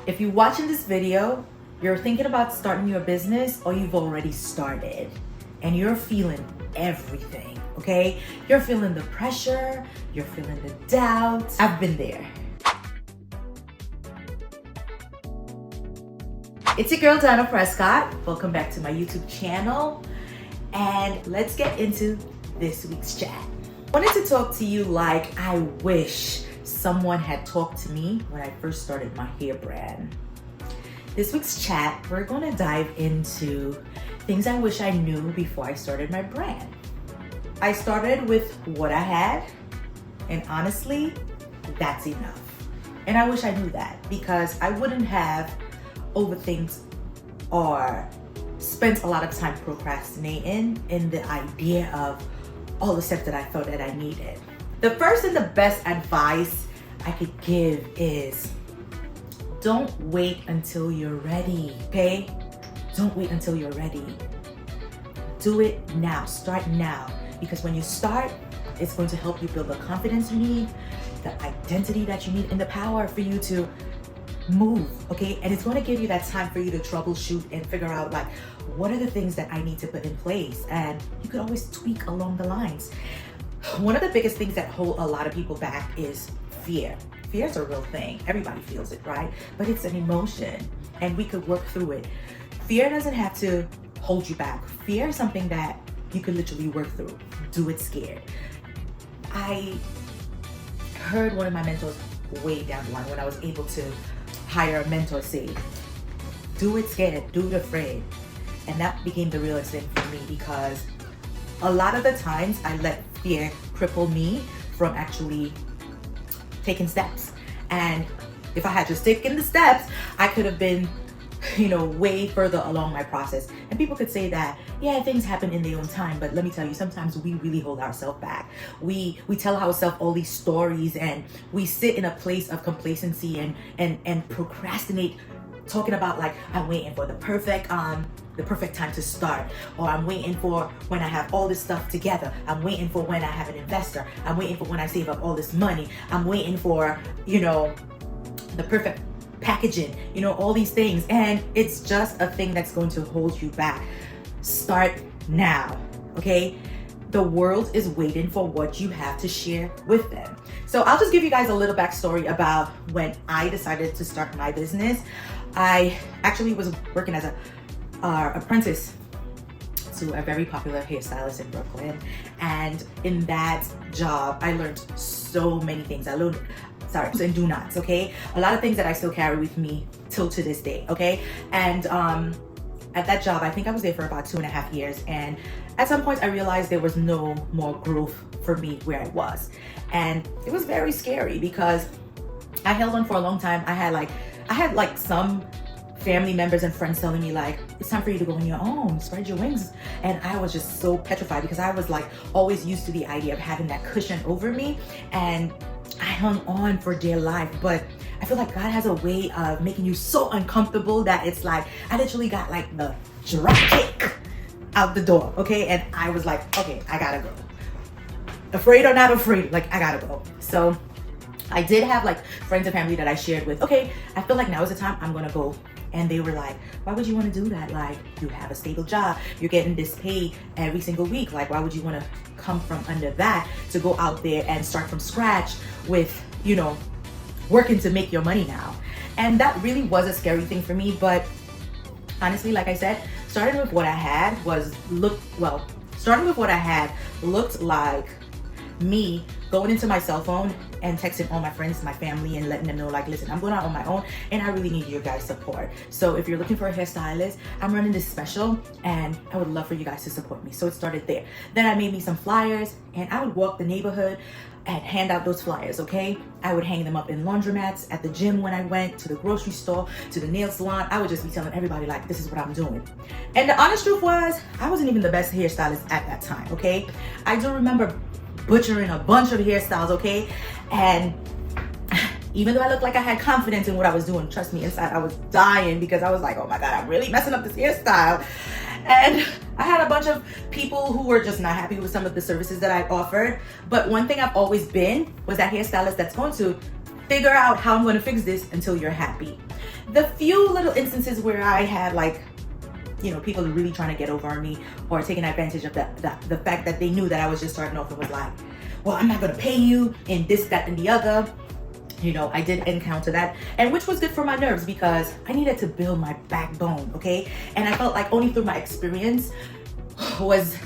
If you're watching this video, you're thinking about starting your business or you've already started and you're feeling everything, okay? You're feeling the pressure, you're feeling the doubt. I've been there. It's your girl, Donna Prescott. Welcome back to my YouTube channel. And let's get into this week's chat. I wanted to talk to you like I wish someone had talked to me when I first started my hair brand. This week's chat, we're gonna dive into things I wish I knew before I started my brand. I started with what I had, and honestly, that's enough. And I wish I knew that because I wouldn't have overthink or spent a lot of time procrastinating in the idea of all the steps that I thought that I needed. The first and the best advice I could give is don't wait until you're ready, okay? Don't wait until you're ready. Do it now, start now. Because when you start, it's going to help you build the confidence you need, the identity that you need, and the power for you to move, okay? And it's going to give you that time for you to troubleshoot and figure out like, what are the things that I need to put in place? And you could always tweak along the lines. One of the biggest things that hold a lot of people back is fear. Fear is a real thing. Everybody feels it, right? But it's an emotion and we could work through it. Fear doesn't have to hold you back. Fear is something that you can literally work through. Do it scared. I heard one of my mentors way down the line when I was able to hire a mentor say, do it scared, do it afraid. And that became the realest thing for me because a lot of the times I let fear cripple me from actually taking steps. And if I had just taken the steps, I could have been, way further along my process. And people could say that, yeah, things happen in their own time. But let me tell you, sometimes we really hold ourselves back. We tell ourselves all these stories and we sit in a place of complacency and procrastinate, talking about like, I'm waiting for the perfect time to start, or I'm waiting for when I have all this stuff together. I'm waiting for when I have an investor. I'm waiting for when I save up all this money. I'm waiting for, the perfect packaging, all these things. And it's just a thing that's going to hold you back. Start now, okay? The world is waiting for what you have to share with them. So I'll just give you guys a little backstory about when I decided to start my business. I actually was working as a apprentice to a very popular hairstylist in Brooklyn. And in that job, I learned so many things. I learned and do nots, okay? A lot of things that I still carry with me till to this day, okay? And at that job, I think I was there for about 2.5 years. And at some point I realized there was no more growth for me where I was. And it was very scary because I held on for a long time. I had like some family members and friends telling me like, it's time for you to go on your own, spread your wings. And I was just so petrified because I was like always used to the idea of having that cushion over me. And I hung on for dear life, but I feel like God has a way of making you so uncomfortable that it's like, I literally got like the drop kick out the door, okay? And I was like, okay, I gotta go. Afraid or not afraid, like I gotta go. So I did have like friends and family that I shared with, okay, I feel like now is the time I'm gonna go. And they were like, why would you want to do that? Like, you have a stable job, you're getting this pay every single week. Like, why would you want to come from under that to go out there and start from scratch with, working to make your money now? And that really was a scary thing for me. But honestly, like I said, starting with what I had looked like me going into my cell phone and texting all my friends, my family, and letting them know like, listen, I'm going out on my own and I really need your guys' support. So if you're looking for a hairstylist, I'm running this special and I would love for you guys to support me. So it started there. Then I made me some flyers and I would walk the neighborhood and hand out those flyers, okay? I would hang them up in laundromats, at the gym when I went, to the grocery store, to the nail salon. I would just be telling everybody like, this is what I'm doing. And the honest truth was, I wasn't even the best hairstylist at that time, okay? I do remember butchering a bunch of hairstyles, okay? And even though I looked like I had confidence in what I was doing, trust me, inside I was dying because I was like, oh my God, I'm really messing up this hairstyle. And I had a bunch of people who were just not happy with some of the services that I offered. But one thing I've always been was that hairstylist that's going to figure out how I'm going to fix this until you're happy. the few little instances where I had like, people really trying to get over on me or taking advantage of the fact that they knew that I was just starting off, it was like, well, I'm not gonna pay you in this, that, and the other. I did encounter that, and which was good for my nerves because I needed to build my backbone, okay? And I felt like only through my experience was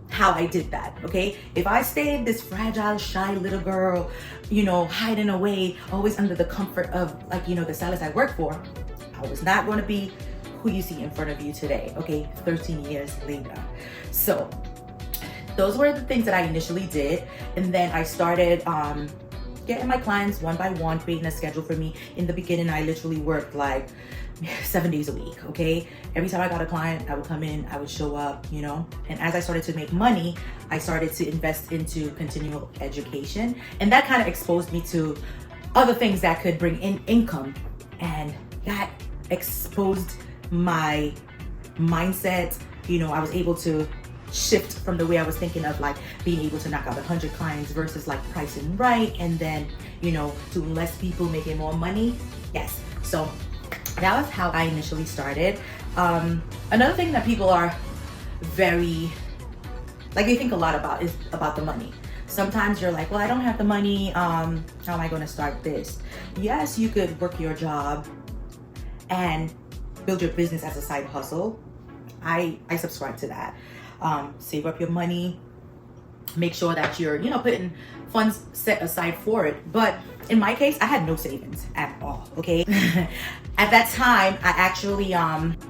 how I did that, okay? If I stayed this fragile, shy little girl, hiding away, always under the comfort of like, the stylist I work for, I was not going to be who you see in front of you today, okay? 13 years later. So those were the things that I initially did. And then I started getting my clients one by one, creating a schedule for me. In the beginning, I literally worked like 7 days a week, okay? Every time I got a client, I would come in, I would show up, and as I started to make money, I started to invest into continual education, and that kind of exposed me to other things that could bring in income, and that exposed my mindset. I was able to shift from the way I was thinking of like being able to knock out 100 clients versus like pricing right, and then to less people making more money. Yes, so that was how I initially started. Another thing that people are very they think a lot about is about the money. Sometimes you're like, well, I don't have the money, how am I going to start this? Yes, you could work your job and build your business as a side hustle. I subscribe to that. Save up your money, make sure that you're putting funds set aside for it. But in my case, I had no savings at all, okay? At that time, I actually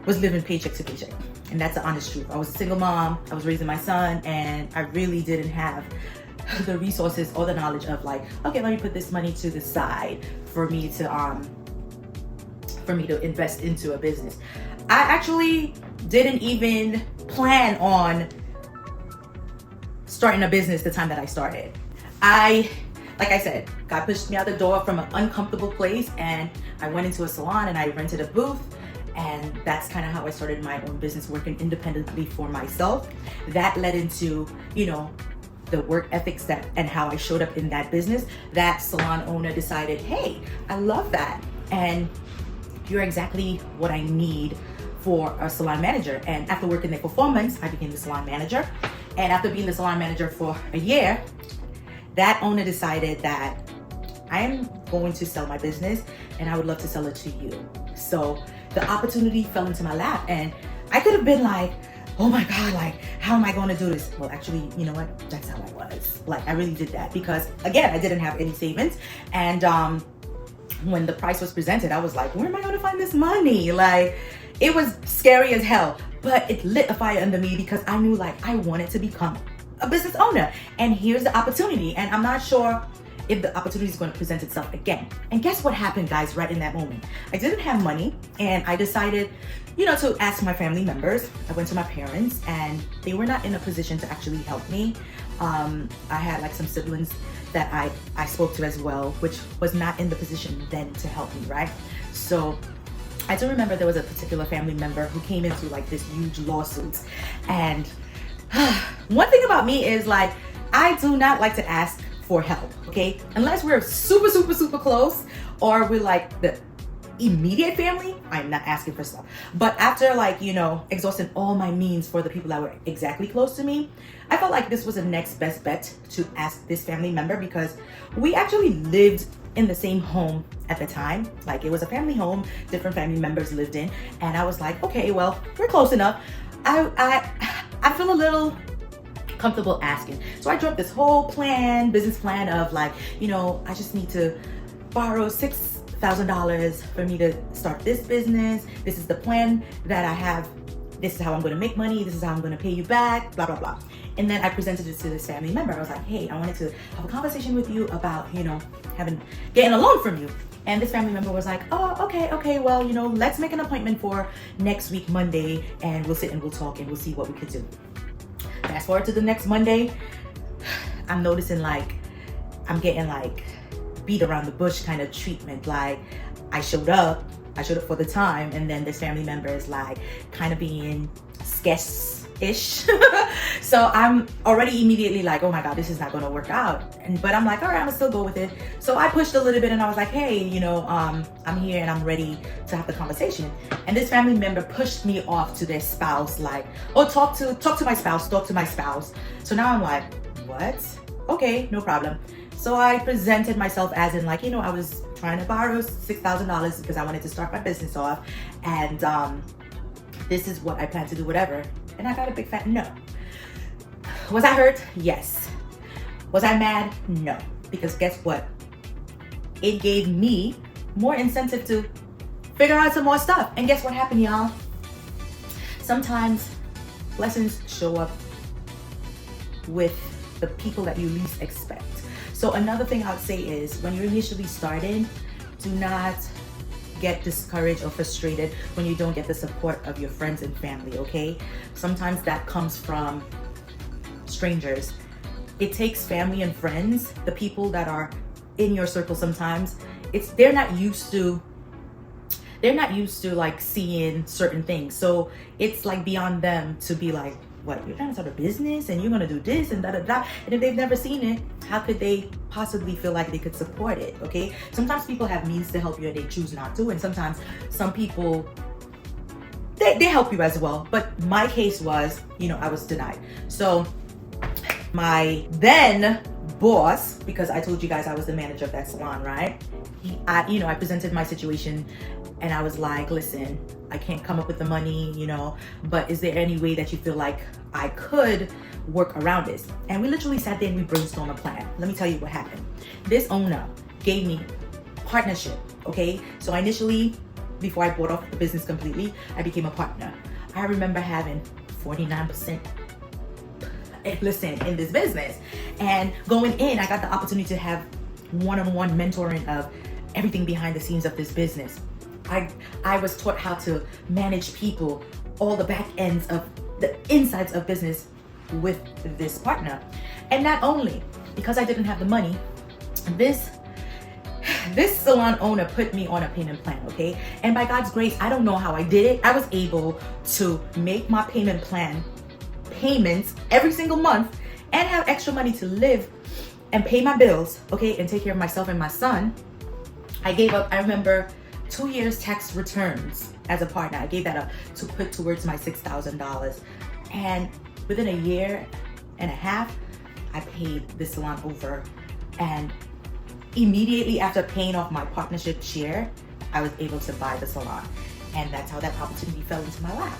was living paycheck to paycheck, and that's the honest truth. I was a single mom, I was raising my son, and I really didn't have the resources or the knowledge of like, okay, let me put this money to the side for me to invest into a business. I actually didn't even plan on starting a business the time that I started. Like I said, God pushed me out the door from an uncomfortable place, and I went into a salon and I rented a booth, and that's kind of how I started my own business, working independently for myself. That led into, the work ethics and how I showed up in that business. That salon owner decided, hey, I love that, and you're exactly what I need for a salon manager. And after working there for 4 months, I became the salon manager. And after being the salon manager for a year, that owner decided that I'm going to sell my business and I would love to sell it to you. So the opportunity fell into my lap, and I could have been like, oh my God, like, how am I going to do this? Well, actually, you know what? That's how I was. Like, I really did that because, again, I didn't have any savings. And when the price was presented, I was like, where am I going to find this money? Like, it was scary as hell, but it lit a fire under me because I knew like I wanted to become a business owner. And here's the opportunity. And I'm not sure if the opportunity is going to present itself again. And guess what happened, guys, right in that moment? I didn't have money, and I decided, to ask my family members. I went to my parents, and they were not in a position to actually help me. I had like some siblings that I spoke to as well, which was not in the position then to help me, right? So I do remember there was a particular family member who came into like this huge lawsuits. And one thing about me is like, I do not like to ask for help, okay? Unless we're super, super, super close, or we're like the immediate family, I'm not asking for stuff. But after like, exhausting all my means for the people that were exactly close to me, I felt like this was the next best bet to ask this family member, because we actually lived in the same home at the time. Like, it was a family home, different family members lived in, and I was like, okay, well, we're close enough. I feel a little comfortable asking. So I drew up this whole business plan of like, I just need to borrow $6,000 for me to start this business. This is the plan that I have. This is how I'm going to make money. This is how I'm going to pay you back, blah, blah, blah. And then I presented it to this family member. I was like, hey, I wanted to have a conversation with you about, getting a loan from you. And this family member was like, oh, okay, well, let's make an appointment for next week, Monday, and we'll sit and we'll talk and we'll see what we could do. Fast forward to the next Monday, I'm noticing like, I'm getting like beat around the bush kind of treatment. Like, I showed up, I showed up for the time, and then this family member is like kind of being sketch-ish. So I'm already immediately like, oh my God, this is not gonna work out. But I'm like, all right, I'm gonna still go with it. So I pushed a little bit and I was like, hey, you know, I'm here and I'm ready to have the conversation. And this family member pushed me off to their spouse, like, oh, talk to my spouse. So now I'm like, what? Okay, no problem. So I presented myself as in like, you know, I was trying to borrow $6,000 because I wanted to start my business off. And this is what I plan to do, whatever. And I got a big fat no. Was I hurt? Yes. Was I mad? No. Because guess what? It gave me more incentive to figure out some more stuff. And guess what happened, y'all? Sometimes blessings show up with the people that you least expect. So another thing I would say is when you're initially starting, do not get discouraged or frustrated when you don't get the support of your friends and family, okay? Sometimes that comes from strangers. It takes family and friends, the people that are in your circle sometimes. They're not used to like seeing certain things. So it's like beyond them to be like, what, you're trying to start a business and you're gonna do this and da da da. And if they've never seen it, how could they possibly feel like they could support it? Okay. Sometimes people have means to help you and they choose not to. And sometimes some people, they help you as well. But my case was, you know, I was denied. So my then boss, because I told you guys I was the manager of that salon, right? I presented my situation and I was like, listen, I can't come up with the money, you know, but is there any way that you feel like I could work around this? And we literally sat there and we brainstormed a plan. Let me tell you what happened. This owner gave me partnership, okay? So initially, before I bought off the business completely, I became a partner. I remember having 49% in this business. And going in, I got the opportunity to have one-on-one mentoring of everything behind the scenes of this business. I was taught how to manage people, all the back ends of the insides of business with this partner. And not only because I didn't have the money, this salon owner put me on a payment plan, okay? And by God's grace, I don't know how I did it. I was able to make my payment plan payments every single month and have extra money to live and pay my bills, okay, and take care of myself and my son. I gave up, I remember, 2 years tax returns as a partner. I gave that up to put towards my $6,000. And within a year and a half, I paid the salon over. And immediately after paying off my partnership share, I was able to buy the salon. And that's how that opportunity fell into my lap.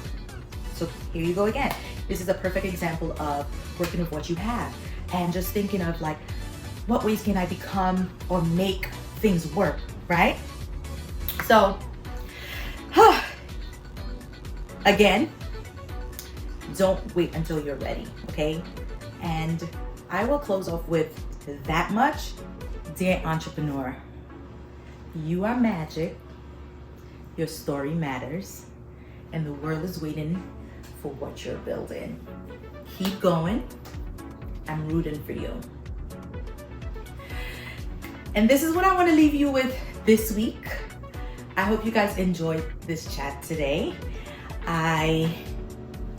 So here you go again. This is a perfect example of working with what you have and just thinking of like, what ways can I become or make things work, right? So, again, don't wait until you're ready, okay? And I will close off with that much. Dear entrepreneur, you are magic, your story matters, and the world is waiting for what you're building. Keep going. I'm rooting for you. And this is what I want to leave you with this week. I hope you guys enjoyed this chat today. I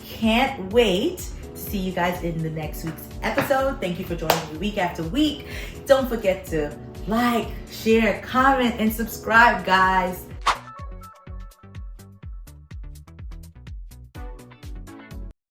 can't wait to see you guys in the next week's episode. Thank you for joining me week after week. Don't forget to like, share, comment, and subscribe, guys.